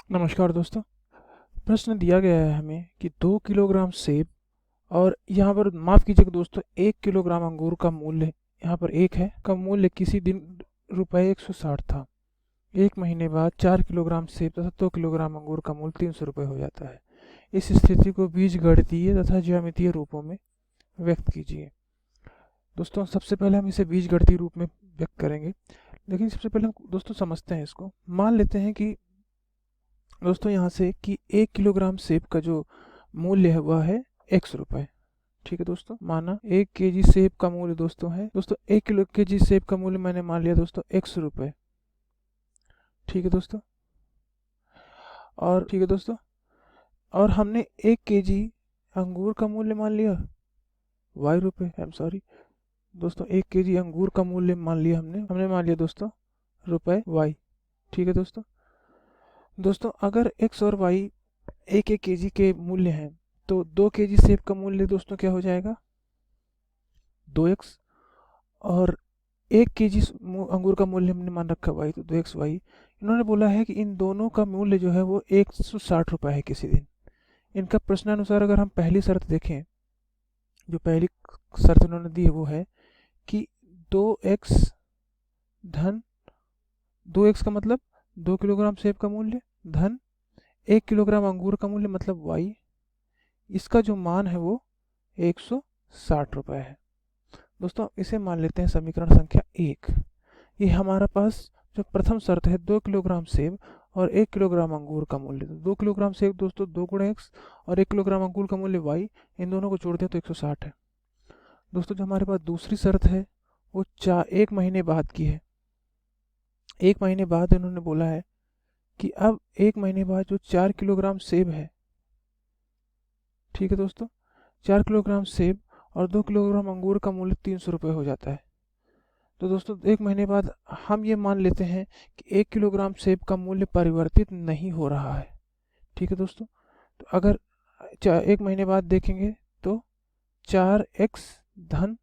नमस्कार दोस्तों। प्रश्न दिया गया है हमें कि 2 किलोग्राम सेब और यहाँ पर माफ़ कीजिएगा दोस्तों 1 किलोग्राम अंगूर का मूल्य यहाँ पर 1 है का मूल्य किसी दिन रुपये 160 था। 1 महीने बाद 4 किलोग्राम सेब तथा 2 किलोग्राम अंगूर का मूल्य 300 रुपये हो जाता है। इस स्थिति को बीजगणितीय तथा ज्यामितीय रूपों में व्यक्त कीजिए। दोस्तों सबसे पहले हम इसे बीजगणितीय रूप में व्यक्त करेंगे, लेकिन सबसे पहले हम दोस्तों समझते हैं इसको। मान लेते हैं कि दोस्तों यहाँ से कि 1 किलोग्राम सेब का जो मूल्य है वह है x रुपये। ठीक है दोस्तों, माना 1 केजी सेब का मूल्य दोस्तों है 1 किलो केजी सेब का मूल्य मैंने मान लिया दोस्तों x रुपये। ठीक है दोस्तों, और ठीक है दोस्तों, और हमने 1 केजी अंगूर का मूल्य मान लिया y रुपये। आई एम सॉरी दोस्तों, 1 केजी अंगूर का मूल्य मान लिया हमने मान लिया दोस्तों रुपये y। ठीक है दोस्तों, अगर x और y एक एक केजी के मूल्य हैं तो 2 केजी सेब का मूल्य दोस्तों क्या हो जाएगा 2x, और 1 केजी अंगूर का मूल्य हमने मान रखा y तो 2xy। इन्होंने बोला है कि इन दोनों का मूल्य जो है वो 160 रुपये है किसी दिन। इनका प्रश्नानुसार अगर हम पहली शर्त देखें, जो पहली शर्त इन्होंने दी है वो है कि 2x धन 2x का मतलब 2 किलोग्राम सेब का मूल्य धन 1 किलोग्राम अंगूर का मूल्य मतलब y, इसका जो मान है वो 160 रुपये है। दोस्तों इसे मान लेते हैं समीकरण संख्या 1। ये हमारा पास जो प्रथम शर्त है 2 किलोग्राम सेब और 1 किलोग्राम अंगूर का मूल्य। 2 किलोग्राम सेब दोस्तों 2 गुणे x और 1 किलोग्राम अंगूर का मूल्य y, इन दोनों को जोड़ दिया तो 160 है। दोस्तों जो हमारे पास दूसरी शर्त है वो 1 महीने बाद की है। 1 महीने बाद इन्होंने बोला है कि अब 1 महीने बाद जो 4 किलोग्राम सेब है, ठीक है दोस्तों, 4 किलोग्राम सेब और 2 किलोग्राम अंगूर का मूल्य 300 रुपये हो जाता है। तो दोस्तों 1 महीने बाद हम ये मान लेते हैं कि 1 किलोग्राम सेब का मूल्य परिवर्तित नहीं हो रहा है। ठीक है दोस्तों, तो अगर 1 महीने बाद देखेंगे तो 4x धन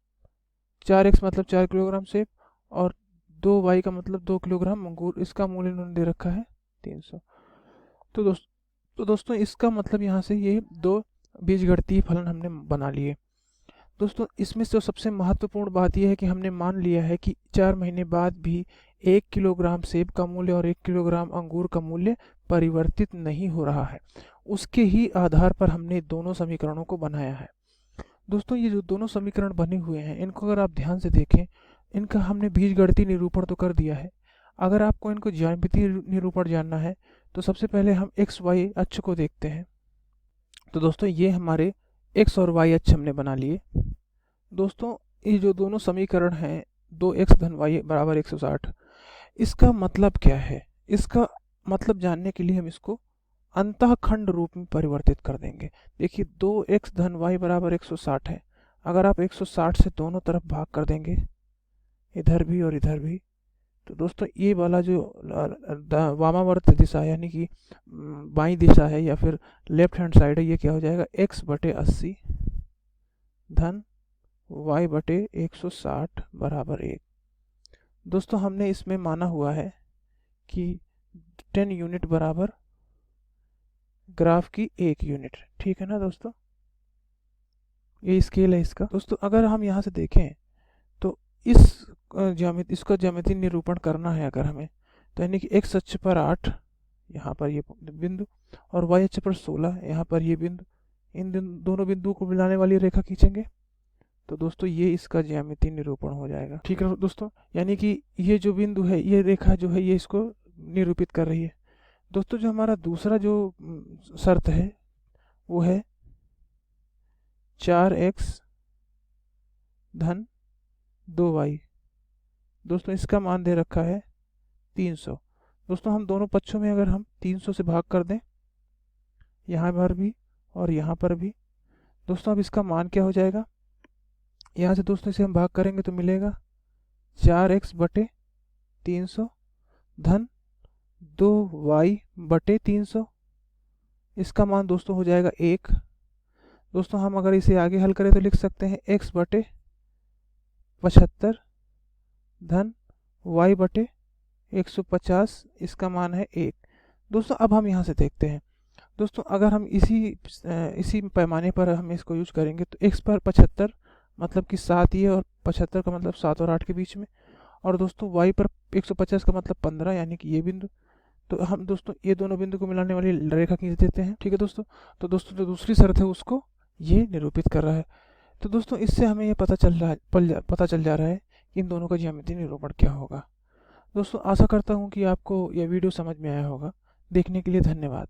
4x मतलब 4 किलोग्राम सेब और 2y का मतलब 2 किलोग्राम अंगूर, इसका मूल्य इन्होंने दे रखा है 300। तो दोस्तों इसका मतलब यहाँ से ये दो बीजगणितीय फलन हमने बना लिए। दोस्तों इसमें से सबसे महत्वपूर्ण बात यह है कि हमने मान लिया है कि 4 महीने बाद भी 1 किलोग्राम सेब का मूल्य और 1 किलोग्राम अंगूर का मूल्य परिवर्तित नहीं हो रहा है। उसके ही आधार पर हमने दोनों समीकरणों को बनाया है। दोस्तों ये जो दोनों समीकरण बने हुए हैं इनको अगर आप ध्यान से देखें, इनका हमने बीजगणितीय निरूपण तो कर दिया है। अगर आपको इनको ज्यामितीय निरूपण जानना है तो सबसे पहले हम एक्स वाई अक्ष को देखते हैं। तो दोस्तों ये हमारे एक्स और वाई अक्ष हमने बना लिए। दोस्तों ये जो दोनों समीकरण हैं 2x धन वाई बराबर 160, इसका मतलब क्या है? इसका मतलब जानने के लिए हम इसको अंतःखंड रूप में परिवर्तित कर देंगे। देखिए 2x धन वाई बराबर 160 है। अगर आप 160 से दोनों तरफ भाग कर देंगे, इधर भी और इधर भी, तो दोस्तों ये वाला जो वामावर्त दिशा यानी कि बाईं दिशा है या फिर लेफ्ट हैंड साइड है, ये क्या हो जाएगा x बटे 80 धन y बटे 160 बराबर 1। दोस्तों हमने इसमें माना हुआ है कि 10 यूनिट बराबर ग्राफ की 1 यूनिट। ठीक है ना दोस्तों, ये स्केल है इसका। दोस्तों अगर हम यहाँ से देखें तो इसका ज्यामितीय निरूपण करना है अगर हमें, तो यानी कि x अक्ष पर 8 यहाँ पर ये बिंदु और y अक्ष पर 16 यहाँ पर ये बिंदु, इन दोनों बिंदुओं को मिलाने वाली रेखा खींचेंगे तो दोस्तों ये इसका ज्यामितीय निरूपण हो जाएगा। ठीक है दोस्तों, यानी कि ये जो बिंदु है, ये रेखा जो है ये इसको निरूपित कर रही है। दोस्तों जो हमारा दूसरा जो शर्त है वो है 4x धन 2y। दोस्तों इसका मान दे रखा है 300। दोस्तों हम दोनों पक्षों में अगर हम 300 से भाग कर दें, यहाँ पर भी और यहाँ पर भी, दोस्तों अब इसका मान क्या हो जाएगा? यहाँ से दोस्तों इसे हम भाग करेंगे तो मिलेगा 4x बटे 300 धन 2y बटे 300। इसका मान दोस्तों हो जाएगा 1। दोस्तों हम अगर इसे आगे हल करें तो लिख सकते हैं x बटे 75 धन y बटे 150, इसका मान है 1। दोस्तों अब हम यहाँ से देखते हैं। दोस्तों अगर हम इसी पैमाने पर हम इसको यूज करेंगे तो x पर 75 मतलब कि 7 ये, और 75 का मतलब 7 और 8 के बीच में, और दोस्तों y पर 150 का मतलब 15 यानी कि ये बिंदु। तो हम दोस्तों ये दोनों बिंदु को मिलाने वाली रेखा खींच देते हैं। ठीक है दोस्तों, तो दोस्तों जो दूसरी शर्त है उसको ये निरूपित कर रहा है। तो दोस्तों इससे हमें ये पता चल जा रहा है कि इन दोनों का ज्यामितीय निरूपण क्या होगा। दोस्तों आशा करता हूँ कि आपको यह वीडियो समझ में आया होगा। देखने के लिए धन्यवाद।